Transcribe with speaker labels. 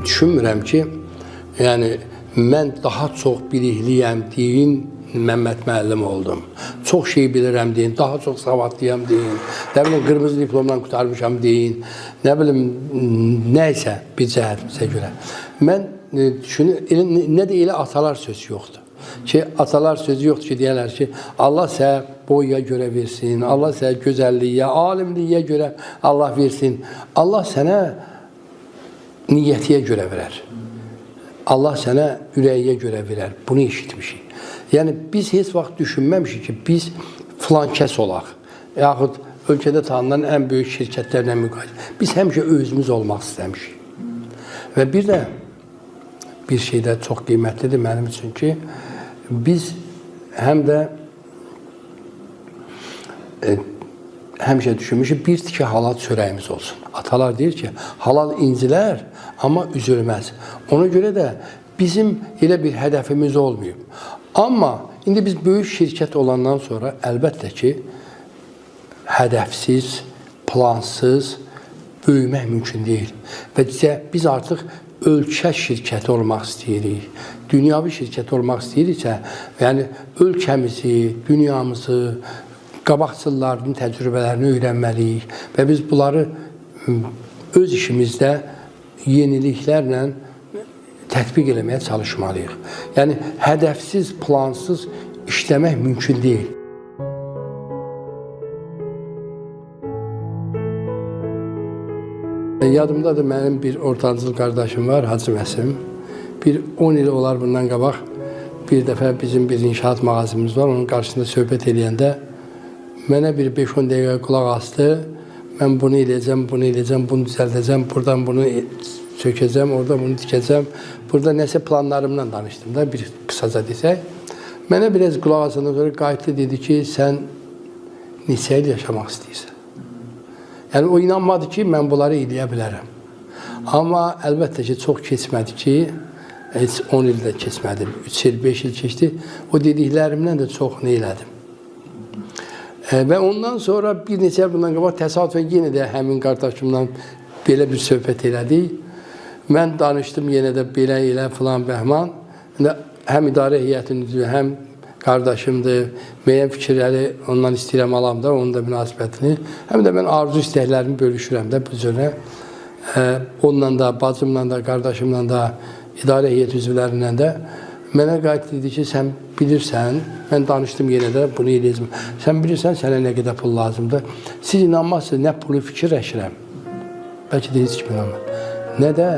Speaker 1: düşünmürəm ki, yəni mən daha çox bilikliyəm deyin, Məmməd müəllim oldum. Çox şey bilirəm deyin, daha çox savadlıyam deyin, nə bilim qırmızı diplomdan qurtarmışam deyin, nə bilim nəysə bir cəhətimizə görə. Mən düşünürəm, nə də elə atalar sözü yoxdur. Ki, atalar sözü yoxdur ki, deyərlər ki, Allah sənə boyaya görə versin, Allah sənə gözəlliyə, alimliyə görə Allah versin. Allah sənə niyyətiyə görə verər. Allah sənə ürəyiyə görə verər. Bunu eşitmişik. Yəni, biz heç vaxt düşünməmişik ki, biz filan kəs olaq. Yaxud ölkədə tanınan ən böyük şirkətlərlə müqayisə. Biz həmişə özümüz olmaq istəmişik. Və bir də bir şey də çox qiymətlidir mənim üçün ki, biz həm də həmişə düşünmüşük, bir tikə halal çörəyimiz olsun. Atalar deyir ki, halal incilər, amma üzülməz. Ona görə də bizim elə bir hədəfimiz olmayıb. Amma indi biz böyük şirkət olandan sonra əlbəttə ki, hədəfsiz, plansız böyümək mümkün deyil. Və biz artıq ölkə şirkəti olmaq istəyirik, dünyavi şirkət olmaq istəyiriksə, yəni ölkəmizi, dünyamızı, qabaqcılların təcrübələrini öyrənməliyik və biz bunları öz işimizdə yeniliklərlə tətbiq eləməyə çalışmalıyıq. Yəni, hədəfsiz, plansız işləmək mümkün deyil. Yadımdadır, mənim bir ortancıl qardaşım var, Hacı Məsim. Bir 10 il olar bundan qabaq bir dəfə bizim bir inşaat mağazımız var, onun qarşısında söhbət eləyəndə mənə bir 5-10 dəqiqə qulaq asdı. Mən bunu eləyəcəm, bunu düzəldəcəm, buradan bunu sökəcəm, orada bunu dikəcəm. Burada nəsə planlarımla danışdım da, bir qısaca desək. Mənə biraz qulaq asandan sonra qayıtdı, dedi ki, sən neçə il yaşamaq istəyirsən? Yəni, o inanmadı ki, mən bunları eləyə bilərəm. Amma əlbəttə ki, çox keçmədi ki, heç 10 il də keçmədi, 3 il, 5 il keçdi. O dediklərimdən də çoxunu elədim. Və ondan sonra bir neçə il bundan qabaq təsadüfən yenə də həmin qardaşımla belə bir söhbət elədik. Mən danışdım yenə də belə elə filan bəhman. Həm idarə heyətinin üzvü, həm qardaşımdır, müəyyən fikirləri ondan istəyirəm alam da, onun da münasibətini. Həm də mən arzu istəklərimi bölüşürəm də bu cürə. Onunla da, bacımla da, qardaşımla da, idarə heyət üzvlərindən də. Mənə qayıt dedi ki, sən bilirsən, mən danışdım yenə də, bunu eləyəcəm. Sən bilirsən, sənə nə qədər pul lazımdır. Siz inanmazsınız, nə pulu fikirləşirəm. Bəlkə də heç kim inanmır. Nə də